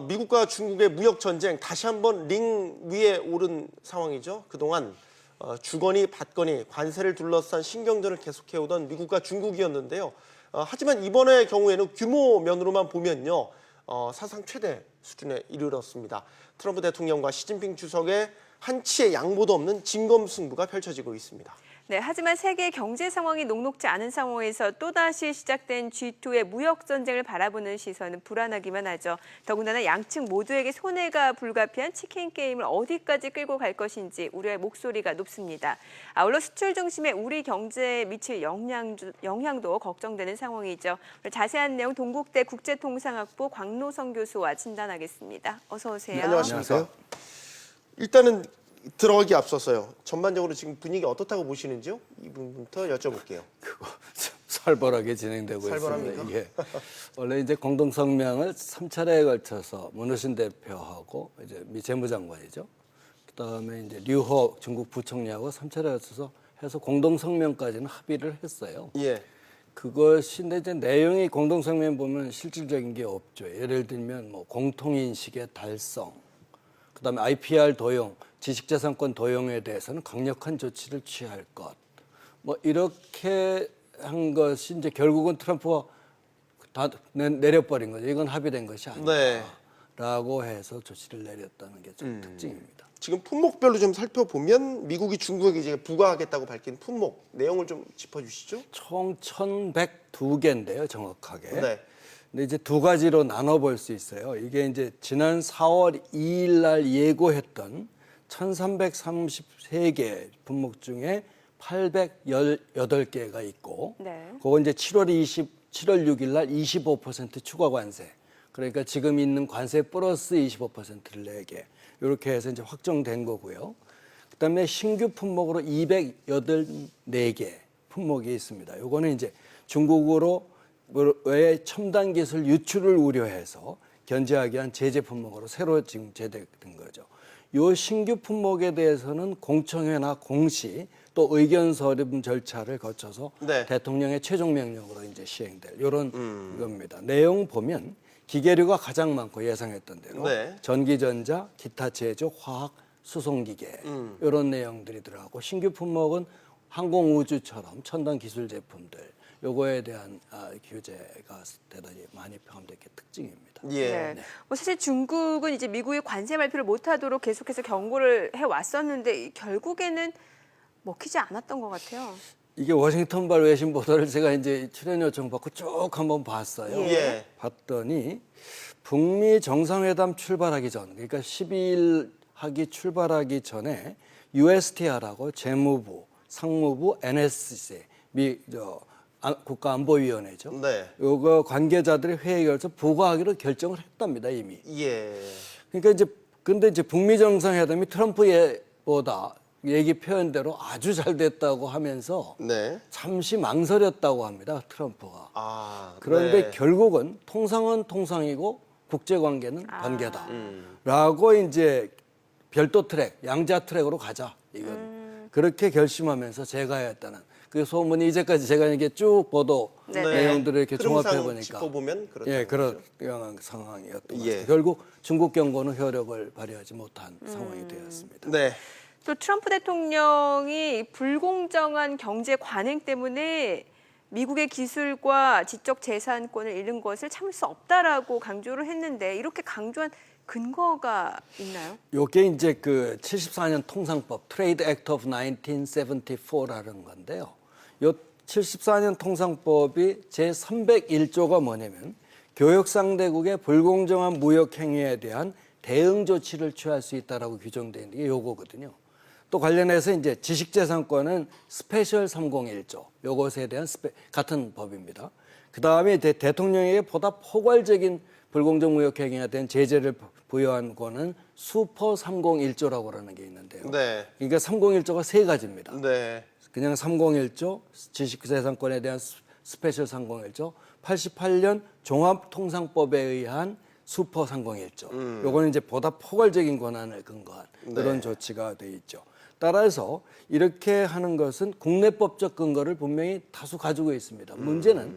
미국과 중국의 무역 전쟁 다시 한번 링 위에 오른 상황이죠. 그동안 주거니 받거니 관세를 둘러싼 신경전을 계속해오던 미국과 중국이었는데요. 하지만 이번의 경우에는 규모 면으로만 보면요. 사상 최대 수준에 이르렀습니다. 트럼프 대통령과 시진핑 주석의 한치의 양보도 없는 진검승부가 펼쳐지고 있습니다. 네, 하지만 세계 경제 상황이 녹록지 않은 상황에서 또다시 시작된 G2의 무역 전쟁을 바라보는 시선은 불안하기만 하죠. 더군다나 양측 모두에게 손해가 불가피한 치킨 게임을 어디까지 끌고 갈 것인지 우려의 목소리가 높습니다. 아울러 수출 중심의 우리 경제에 미칠 영향도 걱정되는 상황이죠. 자세한 내용 동국대 국제통상학부 광노성 교수와 진단하겠습니다. 어서 오세요. 네, 안녕하십니까. 일단은 들어가기 앞서서요. 전반적으로 지금 분위기 어떻다고 보시는지요? 이 부분부터 여쭤볼게요. 그거 살벌하게 진행되고 살벌합니까? 있습니다. 예. 원래 이제 공동성명을 3차례에 걸쳐서 문호신 대표하고 이제 미 재무장관이죠. 그다음에 이제 류호 중국 부총리하고 3차례에 걸쳐서 해서 공동성명까지는 합의를 했어요. 예. 그것인데 이제 내용이 공동성명 보면 실질적인 게 없죠. 예를 들면 뭐 공통인식의 달성, 그다음에 IPR 도용, 지식재산권 도용에 대해서는 강력한 조치를 취할 것. 뭐 이렇게 한 것이 이제 결국은 트럼프가 다 내려버린 거죠. 이건 합의된 것이 아니다라고 해서 조치를 내렸다는 게 좀 특징입니다. 지금 품목별로 좀 살펴보면 미국이 중국에게 이제 부과하겠다고 밝힌 품목 내용을 좀 짚어주시죠. 총 1,102개인데요, 정확하게. 네. 근데 이제 두 가지로 나눠볼 수 있어요. 이게 이제 지난 4월 2일 날 예고했던 1,333개 품목 중에 818개가 있고, 네. 그거 이제 7월 6일 날 25% 추가 관세. 그러니까 지금 있는 관세 플러스 25%를 내게. 이렇게 해서 이제 확정된 거고요. 그다음에 신규 품목으로 284개 품목이 있습니다. 요거는 이제 중국으로의 첨단 기술 유출을 우려해서 견제하기 위한 제재 품목으로 새로 지금 제재된 거죠. 요 신규 품목에 대해서는 공청회나 공시 또 의견 서류 절차를 거쳐서 네. 대통령의 최종 명령으로 이제 시행될 이런 겁니다. 내용 보면 기계류가 가장 많고 예상했던 대로 네. 전기전자, 기타 제조, 화학, 수송기계 이런 내용들이 들어가고 신규 품목은 항공우주처럼 첨단 기술 제품들 요거에 대한 규제가 대단히 많이 포함된 게 특징입니다. 예. 네. 뭐 사실 중국은 이제 미국이 관세 발표를 못하도록 계속해서 경고를 해왔었는데 결국에는 먹히지 않았던 것 같아요. 이게 워싱턴발 외신 보도를 제가 이제 출연 요청 받고 쭉 한번 봤어요. 예. 봤더니 북미 정상회담 출발하기 전, 그러니까 12일 하기 출발하기 전에 USTR하고 재무부, 상무부, NSC, 국가안보위원회죠. 네. 요거 관계자들이 회의에 걸쳐 보고하기로 결정을 했답니다, 이미. 예. 그러니까 이제 근데 이제 북미 정상회담이 트럼프보다 얘기 표현대로 아주 잘 됐다고 하면서 네. 잠시 망설였다고 합니다, 트럼프가. 그런데 네. 결국은 통상은 통상이고 국제관계는 관계다라고 이제 별도 트랙, 양자 트랙으로 가자. 이건 그렇게 결심하면서 제가했다는 그 소문이 이제까지 제가 이렇게 쭉 보도 네. 내용들을 이렇게 종합해 흐름상 보니까 짚어보면 그렇다. 예, 그런 상황이었던 것 예. 같아요. 결국 중국 경고는 효력을 발휘하지 못한 상황이 되었습니다. 네. 또 트럼프 대통령이 불공정한 경제 관행 때문에 미국의 기술과 지적 재산권을 잃는 것을 참을 수 없다라고 강조를 했는데 이렇게 강조한 근거가 있나요? 이게 이제 그 74년 통상법 Trade Act of 1974라는 건데요. 요 74년 통상법이 제 301조가 뭐냐면 교역 상대국의 불공정한 무역 행위에 대한 대응 조치를 취할 수 있다라고 규정되어 있는 게 요거거든요. 또 관련해서 이제 지식재산권은 스페셜 301조, 요것에 대한 같은 법입니다. 그 다음에 대통령에게 보다 포괄적인 불공정 무역 행위에 대한 제재를 부여한 거는 슈퍼 301조라고 하는 게 있는데요. 네. 그러니까 301조가 세 가지입니다. 네. 그냥 301조, 지식재산권에 대한 스페셜 301조, 88년 종합통상법에 의한 슈퍼 301조. 요거는 이제 보다 포괄적인 권한을 근거한 그런 조치가 돼 있죠. 따라서 이렇게 하는 것은 국내법적 근거를 분명히 다수 가지고 있습니다. 문제는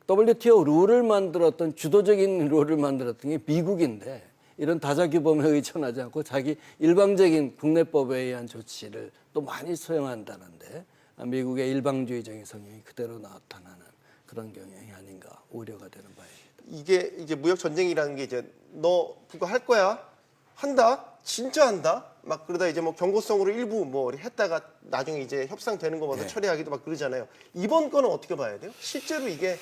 WTO 룰을 만들었던 주도적인 룰을 만들었던 게 미국인데 이런 다자규범에 의존하지 않고 자기 일방적인 국내법에 의한 조치를 또 많이 수행한다는데 미국의 일방주의적인 성향이 그대로 나타나는 그런 경향이 아닌가 우려가 되는 바입니다. 이게 이제 무역 전쟁이라는 게 이제 너 그거 할 거야? 한다? 진짜 한다? 막 그러다 이제 뭐 경고성으로 일부 뭐 했다가 나중에 이제 협상되는 거 봐서 네. 처리하기도 막 그러잖아요. 이번 건은 어떻게 봐야 돼요? 실제로 이게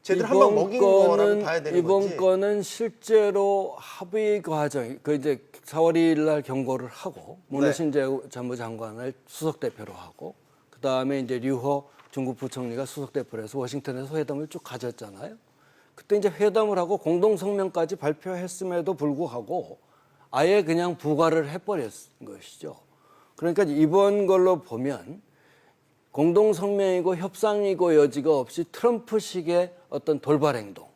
제대로 한 방 먹인 거라고 봐야 되는 이번 건지. 건은 실제로 합의 과정, 그 이제 4월 2일 날 경고를 하고 문호신 재무장관을 수석 대표로 하고 그 다음에 이제 류호 중국 부총리가 수석 대표로 해서 워싱턴에서 회담을 쭉 가졌잖아요. 그때 이제 회담을 하고 공동 성명까지 발표했음에도 불구하고 아예 그냥 부과를 해버렸 것이죠. 그러니까 이번 걸로 보면 공동 성명이고 협상이고 여지가 없이 트럼프식의 어떤 돌발 행동,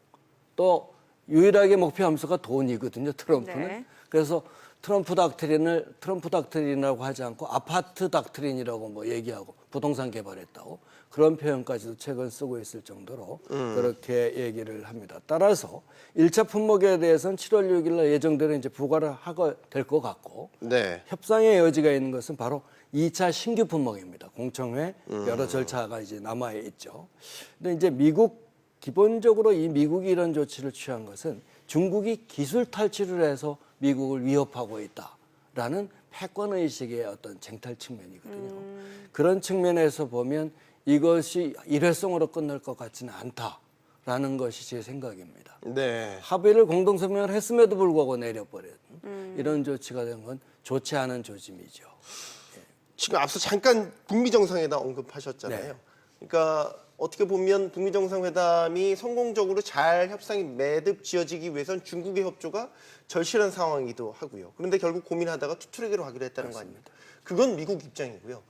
또 유일하게 목표 함수가 돈이거든요. 트럼프는. 네. 그래서 트럼프 닥트린이라고 하지 않고 아파트 닥트린이라고 뭐 얘기하고 부동산 개발했다고 그런 표현까지도 최근 쓰고 있을 정도로 그렇게 얘기를 합니다. 따라서 1차 품목에 대해서는 7월 6일 날 예정대로 이제 부과를 하게 될 것 같고 네. 협상의 여지가 있는 것은 바로 2차 신규 품목입니다. 공청회 여러 절차가 이제 남아 있죠. 근데 이제 기본적으로 이 미국이 이런 조치를 취한 것은 중국이 기술 탈취를 해서 미국을 위협하고 있다라는 패권 의식의 어떤 쟁탈 측면이거든요. 그런 측면에서 보면 이것이 일회성으로 끝날 것 같지는 않다라는 것이 제 생각입니다. 네. 합의를 공동성명을 했음에도 불구하고 내려버린 이런 조치가 된 건 좋지 않은 조짐이죠. 지금 앞서 잠깐 북미 정상회담 언급하셨잖아요. 네. 그러니까 어떻게 보면 북미 정상회담이 성공적으로 잘 협상이 매듭 지어지기 위해선 중국의 협조가 절실한 상황이기도 하고요. 그런데 결국 고민하다가 투트랙으로 하기로 했다는 거 아닙니까? 그건 미국 입장이고요.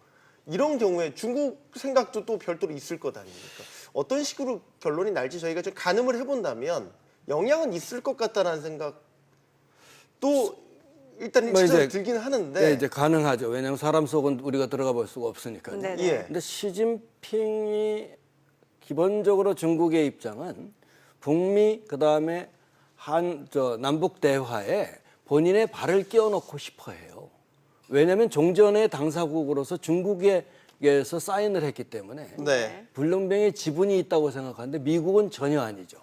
이런 경우에 중국 생각도 또 별도로 있을 것 아닙니까? 어떤 식으로 결론이 날지 저희가 좀 가늠을 해본다면 영향은 있을 것 같다는 생각도 일단 뭐 이제 들기는 하는데. 네, 이제 가능하죠. 왜냐하면 사람 속은 우리가 들어가 볼 수가 없으니까요. 네네. 예. 근데 시진핑이 기본적으로 중국의 입장은 북미 그다음에 남북 대화에 본인의 발을 끼워넣고 싶어해요. 왜냐하면 종전의 당사국으로서 중국에서 사인을 했기 때문에 네. 불능병의 지분이 있다고 생각하는데 미국은 전혀 아니죠.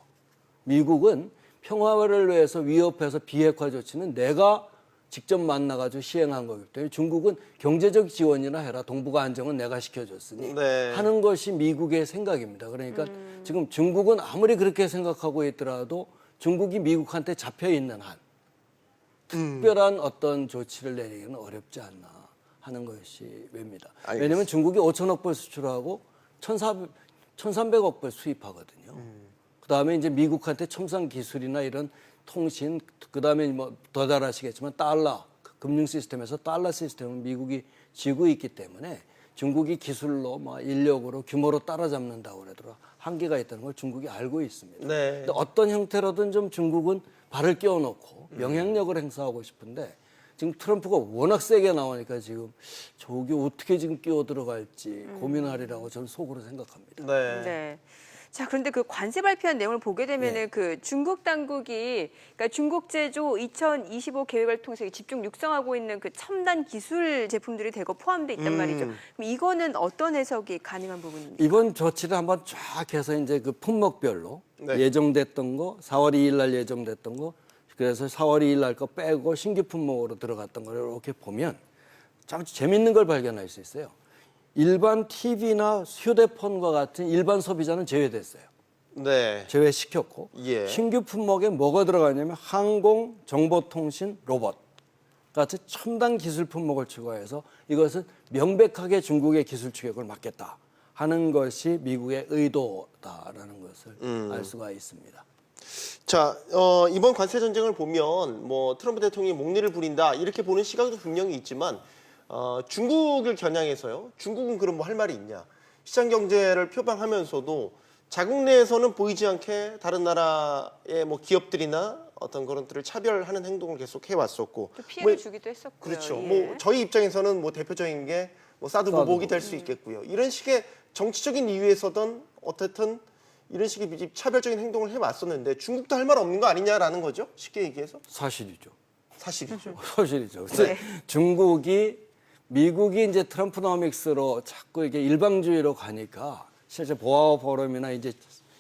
미국은 평화를 위해서 위협해서 비핵화 조치는 내가 직접 만나가지고 시행한 거기 때문에 중국은 경제적 지원이나 해라. 동북아 안정은 내가 시켜줬으니 네. 하는 것이 미국의 생각입니다. 그러니까 지금 중국은 아무리 그렇게 생각하고 있더라도 중국이 미국한테 잡혀 있는 한 특별한 어떤 조치를 내리기는 어렵지 않나 하는 것이 왜입니다. 알겠습니다. 왜냐하면 중국이 5천억 불 수출하고 1,300억 불 수입하거든요. 그다음에 이제 미국한테 첨단 기술이나 이런 통신, 그다음에 뭐 더 잘 아시겠지만 달러, 금융 시스템에서 달러 시스템을 미국이 쥐고 있기 때문에 중국이 기술로, 뭐 인력으로, 규모로 따라잡는다고 그러더라도 한계가 있다는 걸 중국이 알고 있습니다. 네. 근데 어떤 형태로든 좀 중국은 발을 끼워놓고 영향력을 행사하고 싶은데 지금 트럼프가 워낙 세게 나오니까 지금 저게 어떻게 지금 끼워 들어갈지 고민하리라고 저는 속으로 생각합니다. 네. 네. 자, 그런데 그 관세 발표한 내용을 보게 되면은 네. 그 중국 당국이 그러니까 중국 제조 2025 계획을 통해서 집중 육성하고 있는 그 첨단 기술 제품들이 대거 포함돼 있단 말이죠. 그럼 이거는 어떤 해석이 가능한 부분입니까? 이번 조치를 한번 쫙 해서 이제 그 품목별로 네. 예정됐던 거, 4월 2일 날 예정됐던 거, 그래서 4월 2일 날 거 빼고 신규 품목으로 들어갔던 걸 이렇게 보면 참 재밌는 걸 발견할 수 있어요. 일반 TV나 휴대폰과 같은 일반 소비자는 제외됐어요. 네. 제외시켰고 예. 신규 품목에 뭐가 들어가냐면 항공, 정보통신, 로봇 같은 첨단 기술 품목을 추가해서 이것은 명백하게 중국의 기술 추격을 막겠다 하는 것이 미국의 의도다라는 것을 알 수가 있습니다. 자, 이번 관세 전쟁을 보면 뭐 트럼프 대통령이 목리를 부린다 이렇게 보는 시각도 분명히 있지만 중국을 겨냥해서요. 중국은 그럼 뭐 할 말이 있냐? 시장 경제를 표방하면서도 자국 내에서는 보이지 않게 다른 나라의 뭐 기업들이나 어떤 그런들을 차별하는 행동을 계속 해왔었고, 또 피해를 뭐, 주기도 했었고요. 그렇죠. 예. 뭐 저희 입장에서는 뭐 대표적인 게 뭐 사드 보복이 될 수 있겠고요. 이런 식의 정치적인 이유에서든 어쨌든 이런 식의 차별적인 행동을 해왔었는데 중국도 할 말 없는 거 아니냐라는 거죠. 쉽게 얘기해서. 사실이죠. 사실이죠. 사실이죠. 근데 중국이 미국이 이제 트럼프노믹스로 자꾸 이게 일방주의로 가니까 실제 보아오 포럼이나 이제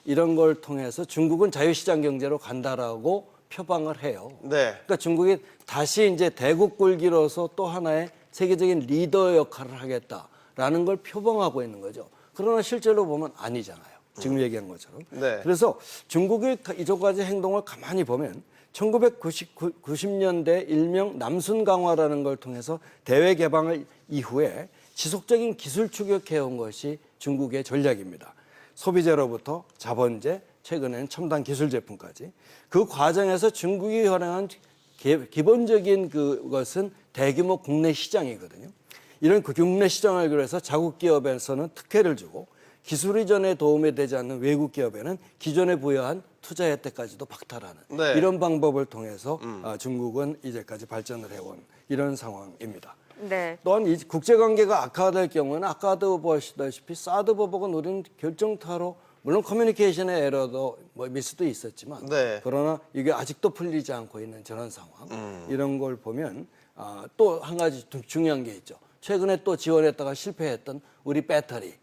이런 걸 통해서 중국은 자유시장 경제로 간다라고 표방을 해요. 네. 그러니까 중국이 다시 이제 대국 굴기로서 또 하나의 세계적인 리더 역할을 하겠다라는 걸 표방하고 있는 거죠. 그러나 실제로 보면 아니잖아요. 지금 얘기한 것처럼. 네. 그래서 중국의 이전까지 행동을 가만히 보면 1990년대 일명 남순 강화라는 걸 통해서 대외 개방을 이후에 지속적인 기술 추격해온 것이 중국의 전략입니다. 소비재로부터 자본재, 최근에는 첨단 기술 제품까지. 그 과정에서 중국이 활용한 기본적인 그것은 대규모 국내 시장이거든요. 이런 국내 시장을 그래서 자국 기업에서는 특혜를 주고 기술 이전에 도움이 되지 않는 외국 기업에는 기존에 부여한 투자 혜택까지도 박탈하는 네. 이런 방법을 통해서 중국은 이제까지 발전을 해온 이런 상황입니다. 네. 또한 이 국제관계가 악화될 경우는 아까도 보시다시피 사드 보복은 우리는 결정타로 물론 커뮤니케이션의 에러도 뭐 미스도 있었지만 네. 그러나 이게 아직도 풀리지 않고 있는 저런 상황 이런 걸 보면 또 한 가지 중요한 게 있죠. 최근에 또 지원했다가 실패했던 우리 배터리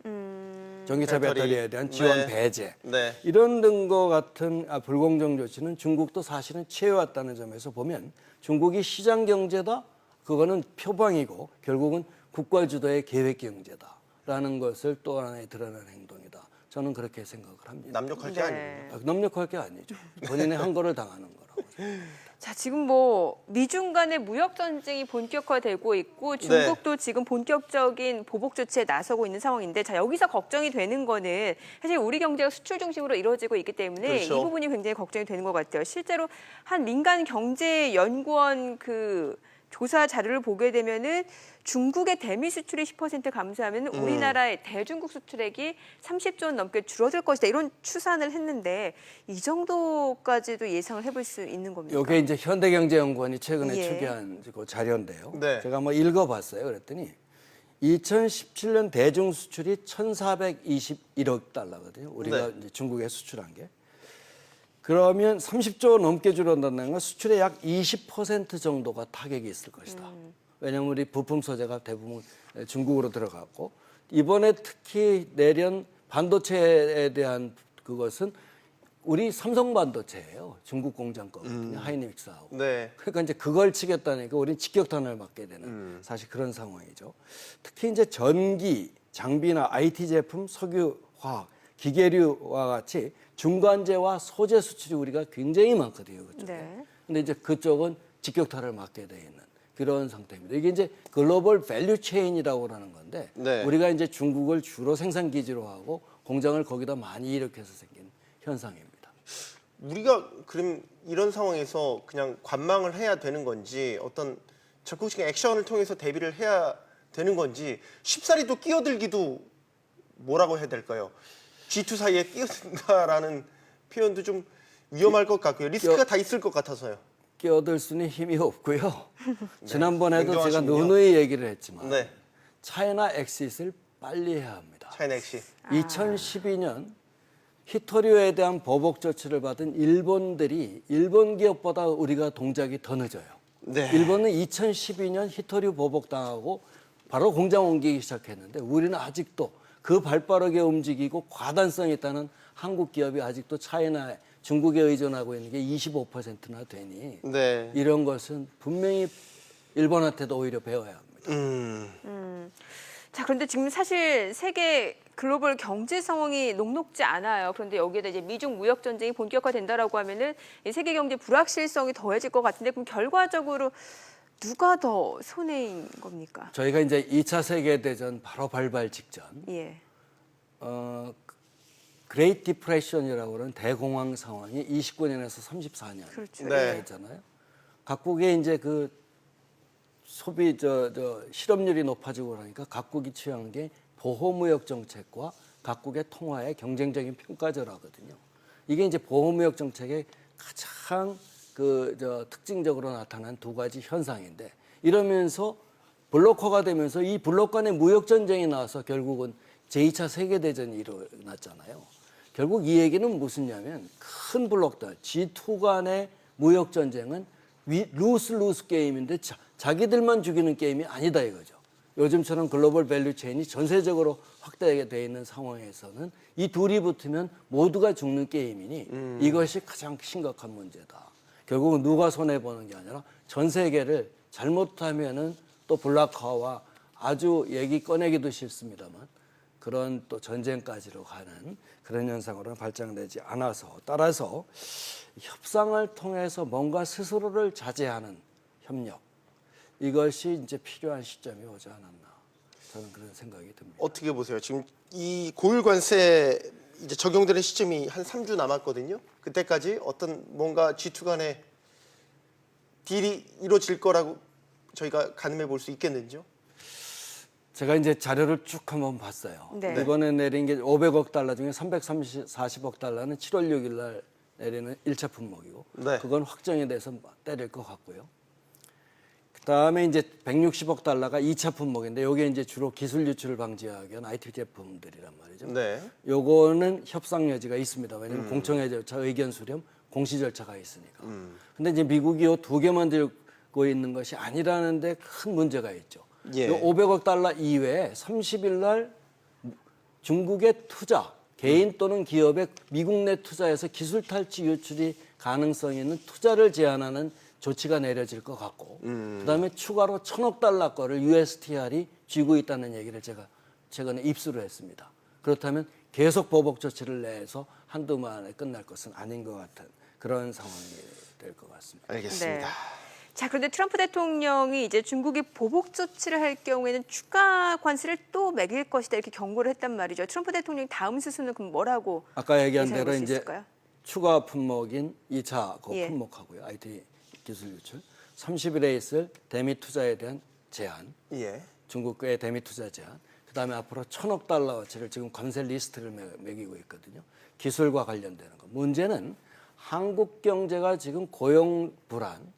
전기차 배터리에 대한 지원 네. 배제 네. 이런 등과 같은 불공정 조치는 중국도 사실은 취해왔다는 점에서 보면 중국이 시장 경제다 그거는 표방이고 결국은 국가 주도의 계획 경제다라는 것을 또 하나의 드러낸 행동이다. 저는 그렇게 생각을 합니다. 남욕할 게 네. 아닙니다. 남력할 게 아니죠. 본인의 한 거를 당하는 거라고. 자, 지금 뭐 미중 간의 무역 전쟁이 본격화되고 있고 중국도 지금 본격적인 보복 조치에 나서고 있는 상황인데 자, 여기서 걱정이 되는 거는 사실 우리 경제가 수출 중심으로 이루어지고 있기 때문에 그렇죠. 이 부분이 굉장히 걱정이 되는 것 같아요. 실제로 한 민간 경제 연구원 그 조사 자료를 보게 되면은 중국의 대미 수출이 10% 감소하면 우리나라의 대중국 수출액이 30조 원 넘게 줄어들 것이다. 이런 추산을 했는데 이 정도까지도 예상을 해볼 수 있는 겁니까? 이게 이제 현대경제연구원이 최근에 예. 추계한 그 자료인데요. 네. 제가 한번 읽어봤어요. 그랬더니 2017년 대중 수출이 1,421억 달러거든요. 우리가 네. 이제 중국에 수출한 게. 그러면 30조 넘게 줄어든다는 건 수출의 약 20% 정도가 타격이 있을 것이다. 왜냐하면 우리 부품 소재가 대부분 중국으로 들어갔고 이번에 특히 내년 반도체에 대한 그것은 우리 삼성 반도체예요. 중국 공장 거거든요. 하이닉스하고. 네. 그러니까 이제 그걸 치겠다니까 우리는 직격탄을 맞게 되는 사실 그런 상황이죠. 특히 이제 전기, 장비나 IT 제품, 석유, 화학, 기계류와 같이 중간재와 소재 수출이 우리가 굉장히 많거든요. 그쪽에. 네. 근데 이제 그쪽은 직격탄을 맞게 돼 있는 그런 상태입니다. 이게 이제 글로벌 밸류 체인이라고 하는 건데 네. 우리가 이제 중국을 주로 생산 기지로 하고 공장을 거기다 많이 일으켜서 생긴 현상입니다. 우리가 그럼 이런 상황에서 그냥 관망을 해야 되는 건지 어떤 적극적인 액션을 통해서 대비를 해야 되는 건지 쉽사리 또 끼어들기도 뭐라고 해야 될까요? G2 사이에 끼어든다라는 표현도 좀 위험할 것 같고요. 리스크가 다 있을 것 같아서요. 끼어들 수는 힘이 없고요. 지난번에도 제가 냉정하시군요. 누누이 얘기를 했지만 네. 차이나 엑싯을 빨리 해야 합니다. 차이나 엑시. 2012년 히토류에 대한 보복 조치를 받은 일본들이 일본 기업보다 우리가 동작이 더 늦어요. 네. 일본은 2012년 히토류 보복 당하고 바로 공장 옮기기 시작했는데 우리는 아직도 그 발빠르게 움직이고 과단성이 있다는 한국 기업이 아직도 차이나 중국에 의존하고 있는 게 25%나 되니 네. 이런 것은 분명히 일본한테도 오히려 배워야 합니다. 자, 그런데 지금 사실 세계 글로벌 경제 상황이 녹록지 않아요. 그런데 여기에다 이제 미중 무역 전쟁이 본격화된다라고 하면은 이 세계 경제 불확실성이 더해질 것 같은데 그럼 결과적으로 누가 더 손해인 겁니까? 저희가 이제 2차 세계대전 바로 발발 직전 예. 그레이트 디프레션이라고 하는 대공황 상황이 29년에서 34년 그렇죠. 네. 했잖아요. 각국의 이제 그 소비 실업률이 높아지고 그러니까 각국이 취한 게 보호무역 정책과 각국의 통화의 경쟁적인 평가절하거든요. 이게 이제 보호무역 정책의 가장 특징적으로 나타난 두 가지 현상인데 이러면서 블록화가 되면서 이 블록 간의 무역 전쟁이 나와서 결국은 제2차 세계대전이 일어났잖아요. 결국 이 얘기는 무슨냐면 큰 블록들 G2 간의 무역 전쟁은 루스 게임인데 자기들만 죽이는 게임이 아니다 이거죠. 요즘처럼 글로벌 밸류 체인이 전세적으로 확대하게 돼 있는 상황에서는 이 둘이 붙으면 모두가 죽는 게임이니 이것이 가장 심각한 문제다. 결국은 누가 손해 보는 게 아니라 전 세계를 잘못하면은 또 블락화와 아주 얘기 꺼내기도 싫습니다만 그런 또 전쟁까지로 가는 그런 현상으로 발전되지 않아서 따라서 협상을 통해서 뭔가 스스로를 자제하는 협력 이것이 이제 필요한 시점이 오지 않았나 저는 그런 생각이 듭니다. 어떻게 보세요? 지금 이 고율 관세 이제 적용되는 시점이 한 3주 남았거든요. 그때까지 어떤 뭔가 G2 간의 딜이 이루어질 거라고 저희가 가늠해 볼 수 있겠는지요? 제가 이제 자료를 쭉 한번 봤어요. 네. 이번에 내린 게 500억 달러 중에 340억 달러는 7월 6일 날 내리는 1차 품목이고 네. 그건 확정이 돼서 때릴 것 같고요. 그다음에 이제 160억 달러가 2차 품목인데 이게 이제 주로 기술 유출을 방지하기 위한 IT 제품들이란 말이죠. 네. 요거는 협상 여지가 있습니다. 왜냐하면 공청회 절차, 의견 수렴, 공시 절차가 있으니까. 근데 이제 미국이 요 두 개만 들고 있는 것이 아니라는데 큰 문제가 있죠. 예. 요 500억 달러 이외에 30일 날 중국의 투자, 개인 또는 기업의 미국 내 투자에서 기술 탈취 유출이 가능성 있는 투자를 제한하는 조치가 내려질 것 같고 그다음에 추가로 1,000억 달러 거를 USTR이 쥐고 있다는 얘기를 제가 최근에 입수를 했습니다. 그렇다면 계속 보복 조치를 내서 한두 만에 끝날 것은 아닌 것 같은 그런 상황이 될 것 같습니다. 알겠습니다. 네. 자, 그런데 트럼프 대통령이 이제 중국이 보복 조치를 할 경우에는 추가 관세를 또 매길 것이다 이렇게 경고를 했단 말이죠. 트럼프 대통령이 다음 수순은 그럼 뭐라고 아까 얘기한 예상해 대로 볼수 이제 있을까요? 추가 품목인 2차 그 예. 품목하고요. IT 기술 유출. 30일에 있을 대미 투자에 대한 제한. 예. 중국의 대미 투자 제한. 그다음에 앞으로 1,000억 달러어치를 지금 관세 리스트를 매기고 있거든요. 기술과 관련되는 거. 문제는 한국 경제가 지금 고용 불안,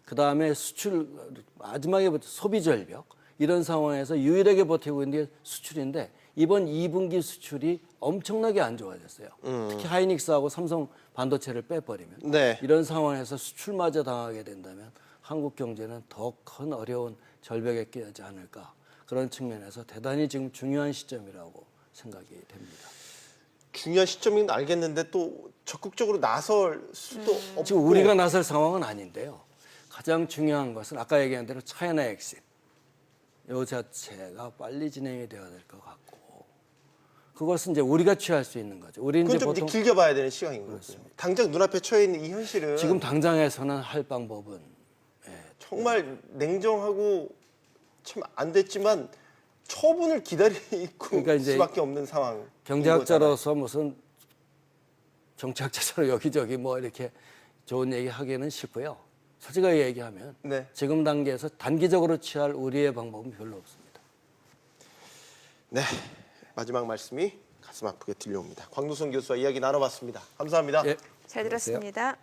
그다음에 수출 마지막에 소비 절벽 이런 상황에서 유일하게 버티고 있는 게 수출인데 이번 2분기 수출이 엄청나게 안 좋아졌어요. 특히 하이닉스하고 삼성 반도체를 빼버리면 네. 이런 상황에서 수출마저 당하게 된다면 한국 경제는 더 큰 어려운 절벽에 끼지 않을까 그런 측면에서 대단히 지금 중요한 시점이라고 생각이 됩니다. 중요한 시점인 알겠는데 또 적극적으로 나설 수도 없고 지금 우리가 나설 상황은 아닌데요. 가장 중요한 것은 아까 얘기한 대로 차이나 엑sit 이 자체가 빨리 진행이 되어야 될 것 같고 그것은 이제 우리가 취할 수 있는 거죠. 우리는 그건 이제 좀 보통 길게 봐야 되는 시간인 거군요. 당장 눈앞에 처해 있는 이 현실은 지금 당장에서는 할 방법은 정말 냉정하고 참 안 됐지만 처분을 기다리고 그러니까 이제 수밖에 없는 상황. 경제학자로서 무슨 정치학자처럼 여기저기 뭐 이렇게 좋은 얘기 하기는 싫고요. 솔직하게 얘기하면 네. 지금 단계에서 단기적으로 취할 우리의 방법은 별로 없습니다. 네, 마지막 말씀이 가슴 아프게 들려옵니다. 광노선 교수와 이야기 나눠봤습니다. 감사합니다. 예. 잘 들었습니다.